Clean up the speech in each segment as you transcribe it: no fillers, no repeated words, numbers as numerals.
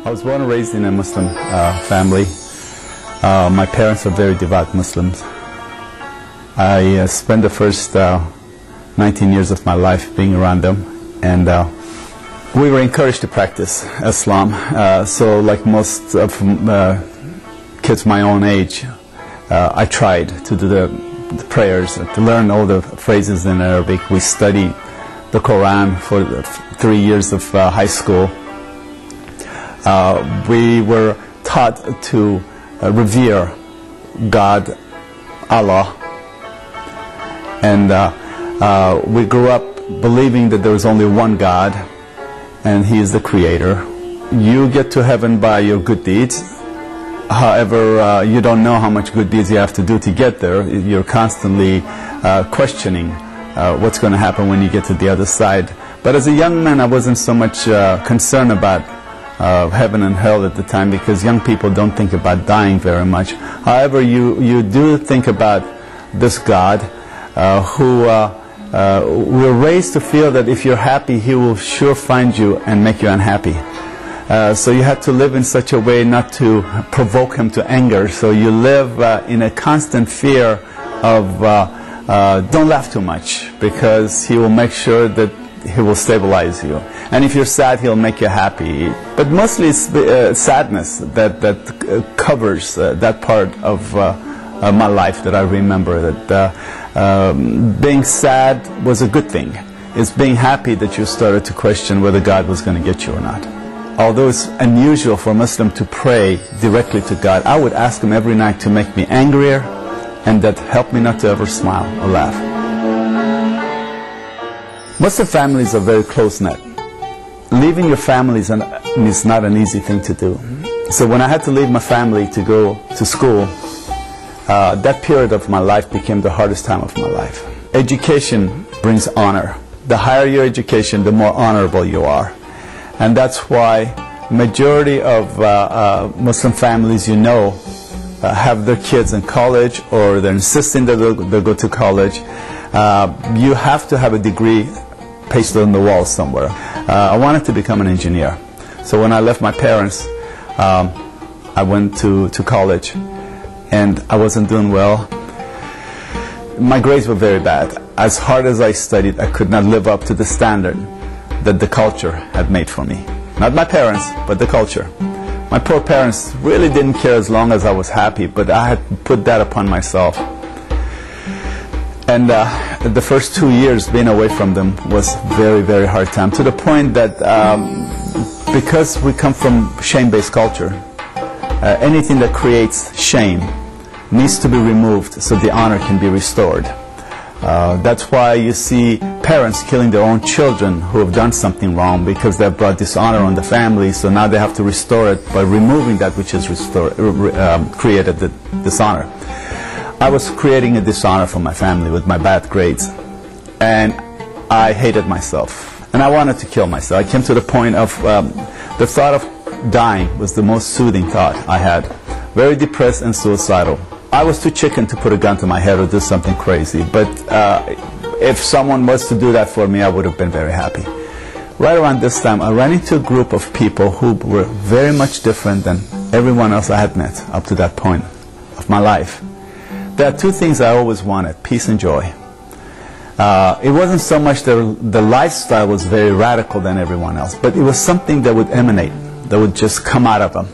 I was born and raised in a Muslim family. My parents are very devout Muslims. I spent the first 19 years of my life being around them, and we were encouraged to practice Islam. So like most of kids my own age, I tried to do the prayers, to learn all the phrases in Arabic. We studied the Quran for 3 years of high school. We were taught to revere God, Allah, and we grew up believing that there is only one God and He is the Creator. You get to heaven by your good deeds. However, you don't know how much good deeds you have to do to get there. You're constantly questioning what's going to happen when you get to the other side. But as a young man, I wasn't so much concerned about heaven and hell at the time, because young people don't think about dying very much. However, you do think about this God who we're raised to feel that if you're happy, He will sure find you and make you unhappy. So you have to live in such a way not to provoke Him to anger. So you live in a constant fear of don't laugh too much, because He will make sure that He will stabilize you. And if you're sad, He'll make you happy. But mostly it's sadness that covers that part of my life that I remember. That being sad was a good thing. It's being happy that you started to question whether God was going to get you or not. Although it's unusual for a Muslim to pray directly to God, I would ask Him every night to make me angrier, and that helped me not to ever smile or laugh. Muslim families are very close-knit. Leaving your family is not an easy thing to do. So when I had to leave my family to go to school, that period of my life became the hardest time of my life. Education brings honor. The higher your education, the more honorable you are. And that's why majority of Muslim families have their kids in college, or they're insisting that they'll go to college. You have to have a degree pasted on the wall somewhere. I wanted to become an engineer. So when I left my parents, I went to college, and I wasn't doing well. My grades were very bad. As hard as I studied, I could not live up to the standard that the culture had made for me. Not my parents, but the culture. My poor parents really didn't care as long as I was happy, but I had put that upon myself. And the first 2 years being away from them was very, very hard time, to the point that because we come from shame-based culture, anything that creates shame needs to be removed so the honor can be restored. That's why you see parents killing their own children who have done something wrong, because they have brought dishonor on the family, so now they have to restore it by removing that which has created the dishonor. I was creating a dishonor for my family with my bad grades, and I hated myself, and I wanted to kill myself. I came to the point of the thought of dying was the most soothing thought I had. Very depressed and suicidal. I was too chicken to put a gun to my head or do something crazy, but if someone was to do that for me, I would have been very happy. Right around this time, I ran into a group of people who were very much different than everyone else I had met up to that point of my life. There are two things I always wanted: peace and joy. It wasn't so much the lifestyle was very radical than everyone else, but it was something that would emanate, that would just come out of them.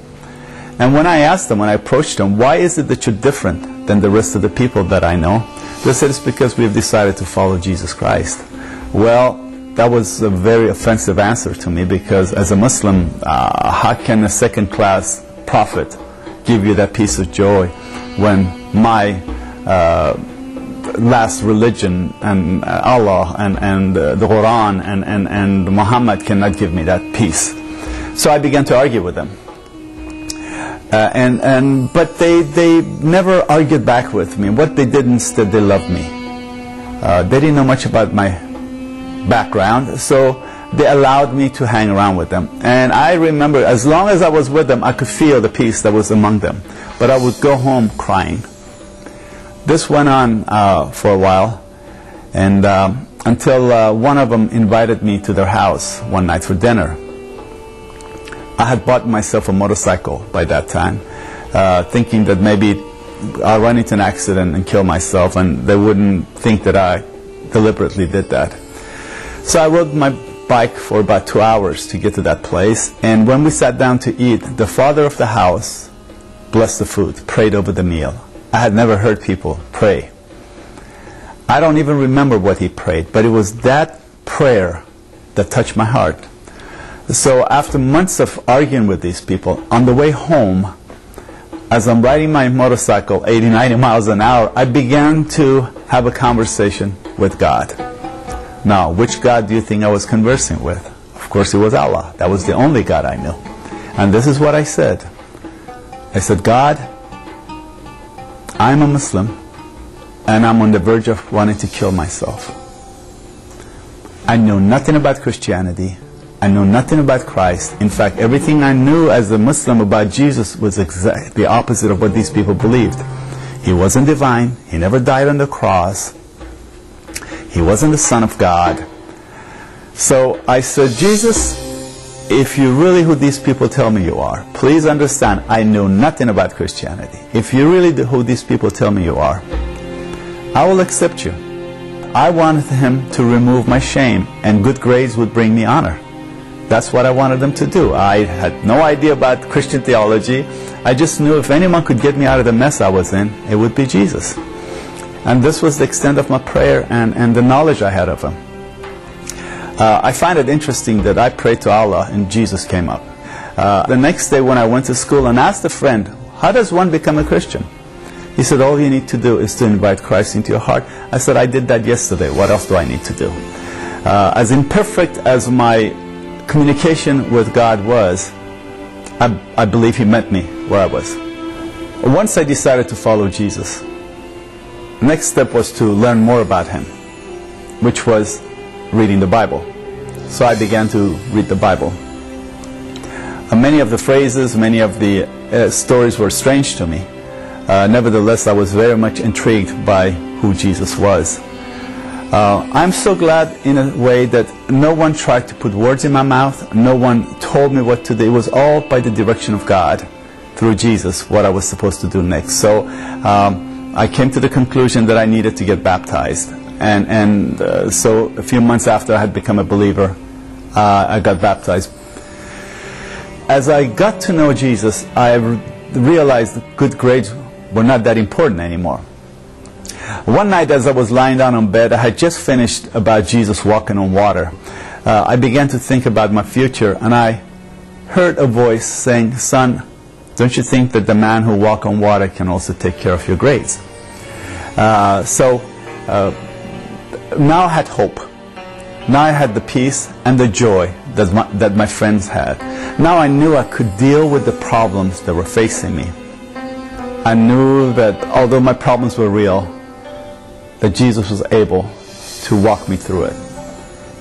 And when I asked them, when I approached them, why is it that you're different than the rest of the people that I know? They said, it's because we've decided to follow Jesus Christ. Well, that was a very offensive answer to me, because as a Muslim, how can a second-class prophet give you that peace of joy when my last religion and Allah and the Quran and Muhammad cannot give me that peace? So I began to argue with them. But they never argued back with me. What they did instead, they loved me. They didn't know much about my background, so they allowed me to hang around with them. And I remember, as long as I was with them, I could feel the peace that was among them. But I would go home crying. This went on for a while, and until one of them invited me to their house one night for dinner. I had bought myself a motorcycle by that time, thinking that maybe I'll run into an accident and kill myself, and they wouldn't think that I deliberately did that. So I rode my bike for about 2 hours to get to that place, and when we sat down to eat, the father of the house blessed the food, prayed over the meal. I had never heard people pray. I don't even remember what he prayed, but it was that prayer that touched my heart. So after months of arguing with these people, on the way home, as I'm riding my motorcycle 80, 90 miles an hour, I began to have a conversation with God. Now, which God do you think I was conversing with? Of course, it was Allah. That was the only God I knew. And this is what I said. I said, God, I'm a Muslim, and I'm on the verge of wanting to kill myself. I know nothing about Christianity. I know nothing about Christ. In fact, everything I knew as a Muslim about Jesus was exactly the opposite of what these people believed. He wasn't divine. He never died on the cross. He wasn't the Son of God. So I said, Jesus, if you're really who these people tell me you are, please understand, I know nothing about Christianity. If you're really who these people tell me you are, I will accept you. I wanted him to remove my shame, and good grades would bring me honor. That's what I wanted them to do. I had no idea about Christian theology. I just knew if anyone could get me out of the mess I was in, it would be Jesus. And this was the extent of my prayer and the knowledge I had of him. I find it interesting that I prayed to Allah and Jesus came up. The next day when I went to school and asked a friend, how does one become a Christian? He said, all you need to do is to invite Christ into your heart. I said, I did that yesterday. What else do I need to do? As imperfect as my communication with God was, I believe he met me where I was. Once I decided to follow Jesus, the next step was to learn more about him, which was reading the Bible. So I began to read the Bible. Many of the phrases, many of the stories were strange to me. Nevertheless, I was very much intrigued by who Jesus was. I'm so glad in a way that no one tried to put words in my mouth. No one told me what to do. It was all by the direction of God through Jesus, what I was supposed to do next. So I came to the conclusion that I needed to get baptized. And so a few months after I had become a believer, I got baptized. As I got to know Jesus, I realized that good grades were not that important anymore. One night as I was lying down on bed, I had just finished about Jesus walking on water. I began to think about my future, and I heard a voice saying, son, don't you think that the man who walks on water can also take care of your grades? Now I had hope. Now I had the peace and the joy that my friends had. Now I knew I could deal with the problems that were facing me. I knew that although my problems were real, that Jesus was able to walk me through it.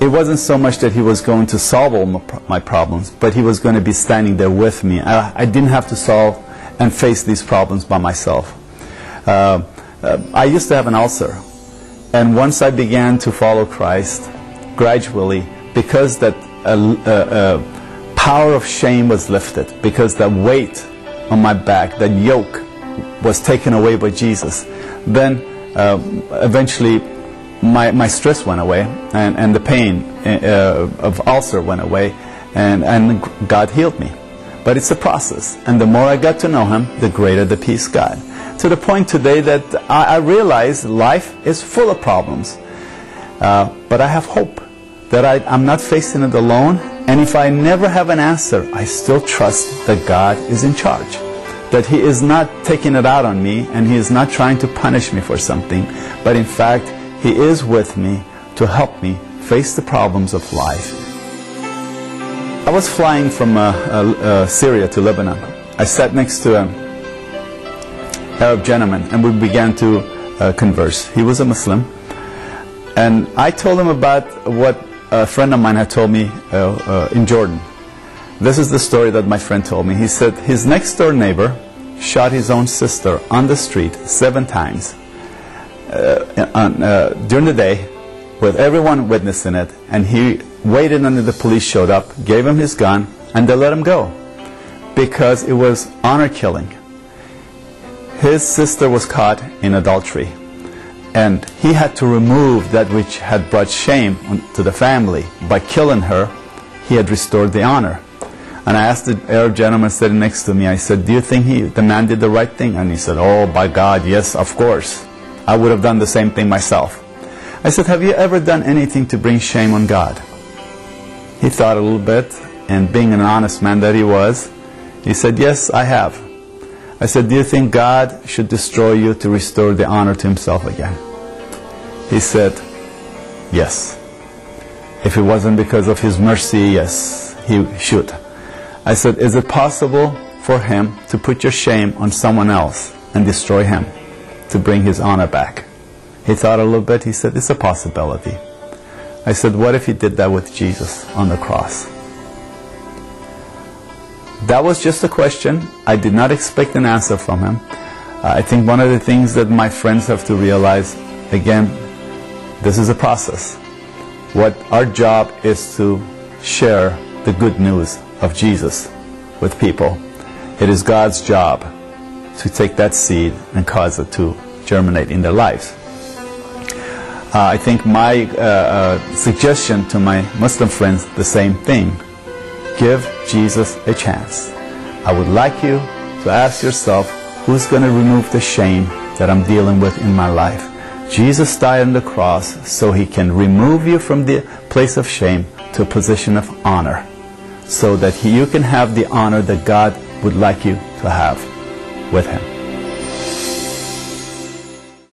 It wasn't so much that he was going to solve all my problems, but he was going to be standing there with me. I didn't have to solve and face these problems by myself. I used to have an ulcer. And once I began to follow Christ, gradually, because that power of shame was lifted, because that weight on my back, that yoke was taken away by Jesus, then eventually my stress went away, and the pain of ulcer went away, and God healed me. But it's a process, and the more I got to know him, the greater the peace got. To the point today that I realize life is full of problems, but I have hope that I'm not facing it alone, and if I never have an answer, I still trust that God is in charge, that he is not taking it out on me, and he is not trying to punish me for something, but in fact he is with me to help me face the problems of life. I was flying from Syria to Lebanon. I sat next to a Arab gentleman, and we began to converse. He was a Muslim, and I told him about what a friend of mine had told me in Jordan. This is the story that my friend told me. He said his next door neighbor shot his own sister on the street 7 times during the day, with everyone witnessing it, and he waited until the police showed up, gave him his gun, and they let him go. because it was honor killing. His sister was caught in adultery, and he had to remove that which had brought shame to the family. By killing her, he had restored the honor. And I asked the Arab gentleman sitting next to me, I said, do you think the man did the right thing? And he said, oh, by God, yes, of course. I would have done the same thing myself. I said, have you ever done anything to bring shame on God? He thought a little bit, and being an honest man that he was, he said, yes, I have. I said, do you think God should destroy you to restore the honor to himself again? He said, yes. If it wasn't because of his mercy, yes, he should. I said, is it possible for him to put your shame on someone else and destroy him to bring his honor back? He thought a little bit. He said, it's a possibility. I said, what if he did that with Jesus on the cross? That was just a question. I did not expect an answer from him. I think one of the things that my friends have to realize, again, this is a process. What our job is to share the good news of Jesus with people. It is God's job to take that seed and cause it to germinate in their lives. I think my suggestion to my Muslim friends, the same thing. Give Jesus a chance. I would like you to ask yourself, who's going to remove the shame that I'm dealing with in my life? Jesus died on the cross so he can remove you from the place of shame to a position of honor, so that you can have the honor that God would like you to have with him.